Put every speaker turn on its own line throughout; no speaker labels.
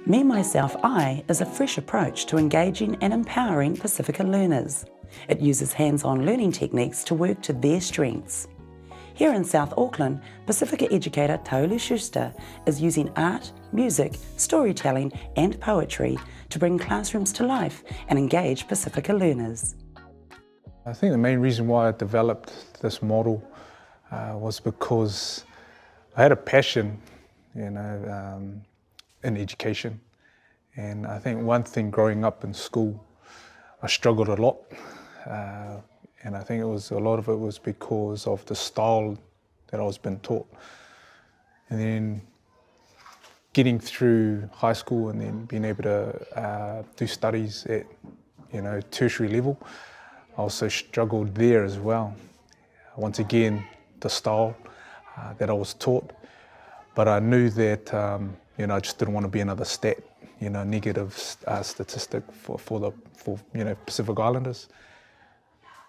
Me+Myself+I is a fresh approach to engaging and empowering Pasifika learners. It uses hands-on learning techniques to work to their strengths. Here in South Auckland, Pasifika educator Taulu Schuster is using art, music, storytelling and poetry to bring classrooms to life and engage Pasifika learners.
I think the main reason why I developed this model was because I had a passion, in education. And I think one thing growing up in school, I struggled a lot. And I think a lot of it was because of the style that I was being taught. And then getting through high school and then being able to do studies at, tertiary level, I also struggled there as well. Once again, the style that I was taught, but I knew that I just didn't want to be another negative statistic for Pacific Islanders.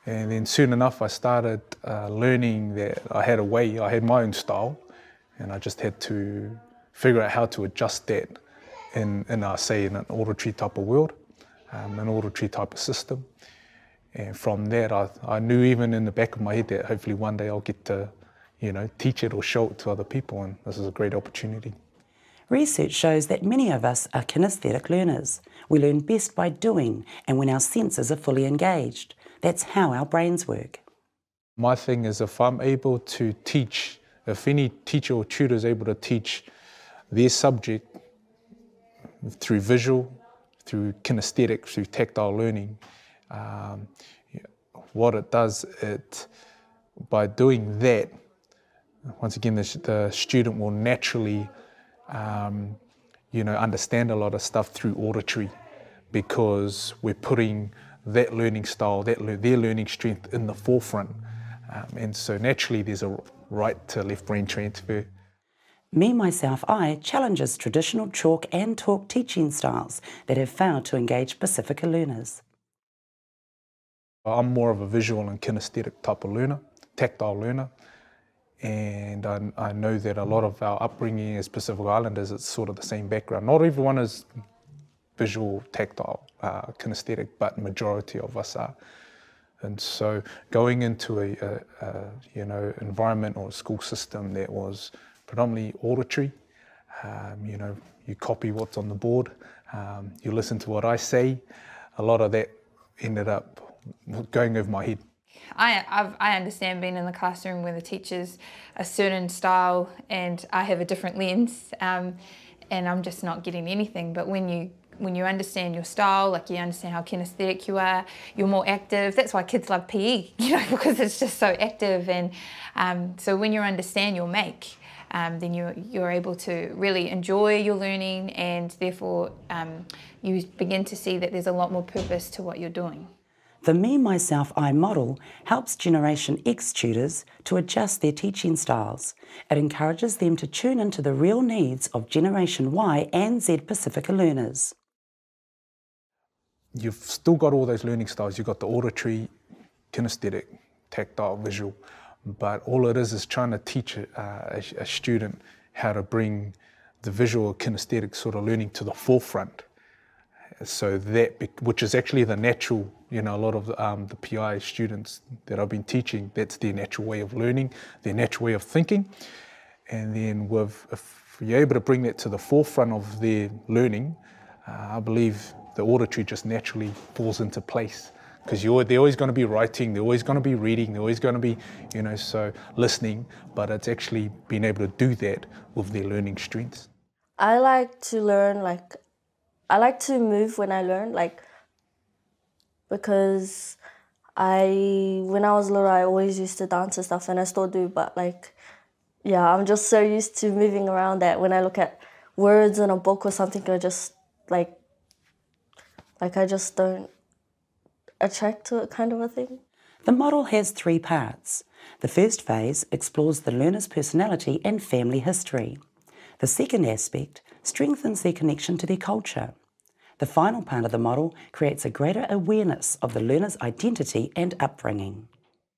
And then soon enough, I started learning that I had my own style, and I just had to figure out how to adjust that in an auditory type of world, an auditory type of system. And from that, I knew even in the back of my head that hopefully one day I'll get to, teach it or show it to other people, and this is a great opportunity.
Research shows that many of us are kinesthetic learners. We learn best by doing and when our senses are fully engaged. That's how our brains work.
My thing is, if I'm able to teach, if any teacher or tutor is able to teach their subject through visual, through kinesthetic, through tactile learning, what it does, by doing that, once again, the student will naturally understand a lot of stuff through auditory, because we're putting that learning style, their learning strength in the forefront. And so naturally there's a right to left brain transfer.
Me+Myself+I challenges traditional chalk and talk teaching styles that have failed to engage Pasifika learners.
I'm more of a visual and kinesthetic type of learner, tactile learner. And I know that a lot of our upbringing as Pacific Islanders, it's sort of the same background. Not everyone is visual, tactile, kinesthetic, but majority of us are. And so going into a environment or a school system that was predominantly auditory, you copy what's on the board, you listen to what I say, a lot of that ended up going over my head.
I understand being in the classroom where the teacher's a certain style and I have a different lens, and I'm just not getting anything. But when you understand your style, like you understand how kinesthetic you are, you're more active. That's why kids love PE, because it's just so active. And so when you understand your make, then you're able to really enjoy your learning, and therefore you begin to see that there's a lot more purpose to what you're doing.
The Me+Myself+I model helps Generation X tutors to adjust their teaching styles. It encourages them to tune into the real needs of Generation Y and Z Pasifika learners.
You've still got all those learning styles. You've got the auditory, kinesthetic, tactile, visual, but all it is trying to teach a student how to bring the visual, kinesthetic sort of learning to the forefront. So which is actually the natural, a lot of the PI students that I've been teaching, that's their natural way of learning, their natural way of thinking. And then if you're able to bring that to the forefront of their learning, I believe the auditory just naturally falls into place. Because they're always going to be writing, they're always going to be reading, they're always going to be, listening, but it's actually being able to do that with their learning strengths.
I like to learn, I like to move when I learn, because when I was little, I always used to dance and stuff, and I still do, but I'm just so used to moving around that when I look at words in a book or something, I just, I just don't attract to it, kind of a thing.
The model has 3 parts. The first phase explores the learner's personality and family history. The second aspect strengthens their connection to their culture. The final part of the model creates a greater awareness of the learner's identity and upbringing.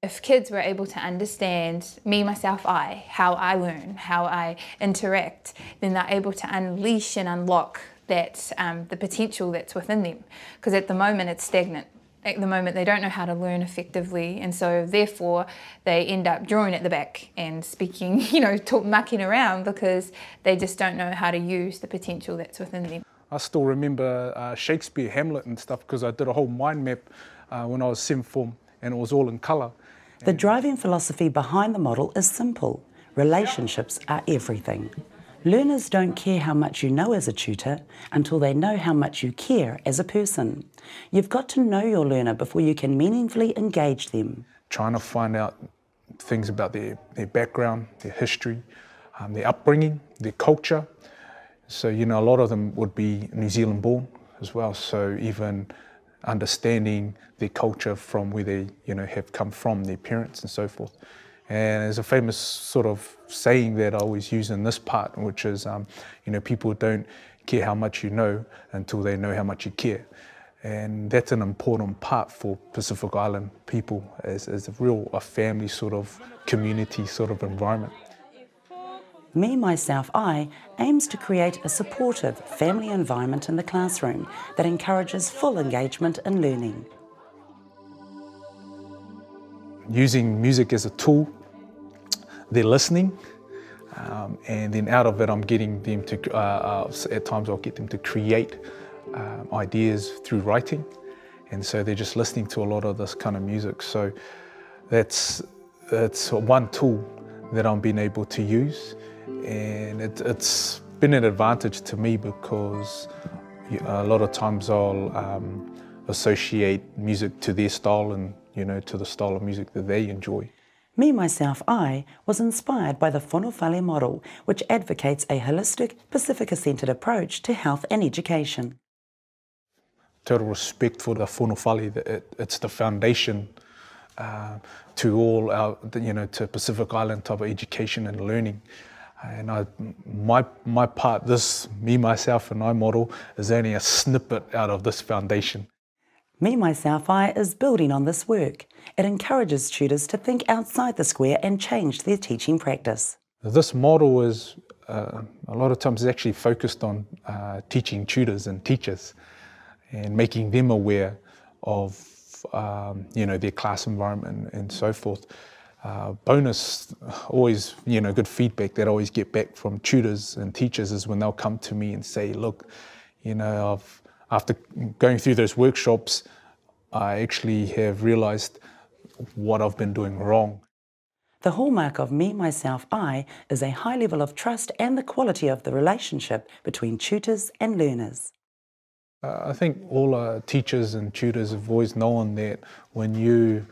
If kids were able to understand Me+Myself+I, how I learn, how I interact, then they're able to unleash and unlock that the potential that's within them, because at the moment it's stagnant. At the moment they don't know how to learn effectively, and so therefore they end up drawing at the back and speaking, mucking around, because they just don't know how to use the potential that's within them.
I still remember Shakespeare, Hamlet and stuff, because I did a whole mind map when I was 7th form, and it was all in colour.
The driving philosophy behind the model is simple. Relationships are everything. Learners don't care how much you know as a tutor until they know how much you care as a person. You've got to know your learner before you can meaningfully engage them.
Trying to find out things about their background, their history, their upbringing, their culture. So, a lot of them would be New Zealand born as well. So even understanding their culture from where they, have come from, their parents and so forth. And there's a famous sort of saying that I always use in this part, which is, people don't care how much you know until they know how much you care. And that's an important part for Pacific Island people as a family sort of community sort of environment.
Me+Myself+I aims to create a supportive family environment in the classroom that encourages full engagement in learning.
Using music as a tool, they're listening, and then out of it I'm getting them to, at times I'll get them to create ideas through writing, and so they're just listening to a lot of this kind of music. So that's one tool that I'm being able to use, and it's been an advantage to me because a lot of times I'll associate music to their style and to the style of music that they enjoy.
Me+Myself+I was inspired by the Whanawhale model, which advocates a holistic, Pasifika-centred approach to health and education.
Total respect for the Whanawhale. It's the foundation to all our, to Pacific Island type of education and learning. And my part, this Me+Myself+I model is only a snippet out of this foundation.
Me+Myself+I is building on this work. It encourages tutors to think outside the square and change their teaching practice.
This model is a lot of times actually focused on teaching tutors and teachers and making them aware of their class environment and so forth. Bonus, always good feedback that I always get back from tutors and teachers is when they'll come to me and say, look, after going through those workshops, I actually have realised what I've been doing wrong.
The hallmark of Me+Myself+I is a high level of trust and the quality of the relationship between tutors and learners.
I think all teachers and tutors have always known that when you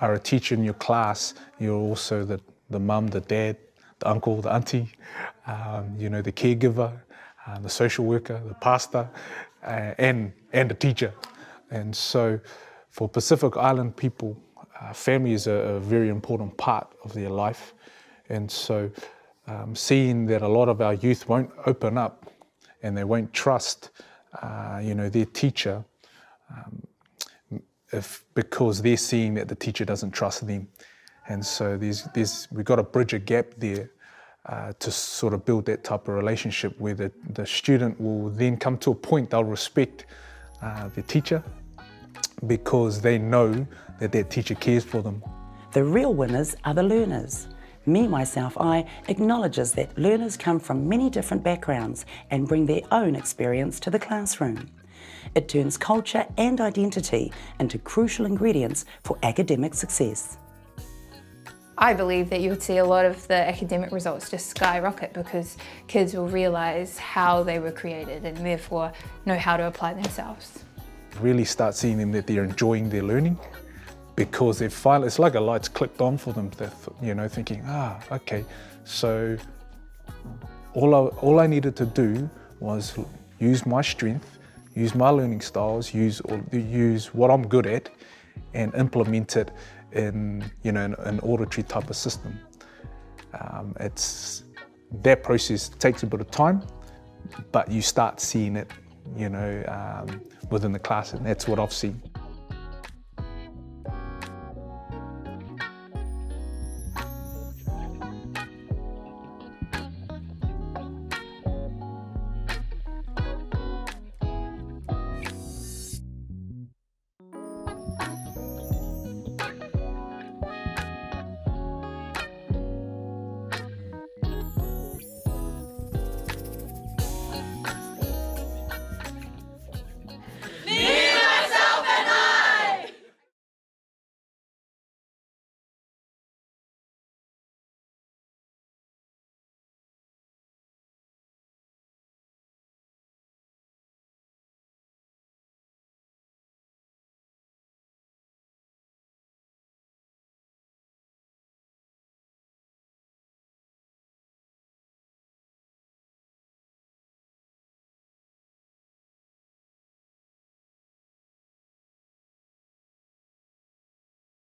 are a teacher in your class, you're also the mum, the dad, the uncle, the auntie, the caregiver, the social worker, the pastor, and the teacher. And so for Pacific Island people, family is a very important part of their life. And so seeing that a lot of our youth won't open up and they won't trust their teacher because they're seeing that the teacher doesn't trust them. And so we've got to bridge a gap there to sort of build that type of relationship where the student will then come to a point they'll respect their teacher because they know that their teacher cares for them.
The real winners are the learners. Me+Myself+I acknowledges that learners come from many different backgrounds and bring their own experience to the classroom. It turns culture and identity into crucial ingredients for academic success.
I believe that you would see a lot of the academic results just skyrocket because kids will realise how they were created and therefore know how to apply themselves.
Really start seeing them that they're enjoying their learning because they've finally, it's like a light's clicked on for them. They're thinking, okay. So all I needed to do was use my strength, use my learning styles, use what I'm good at, and implement it in an auditory type of system. That process takes a bit of time, but you start seeing it, within the class, and that's what I've seen.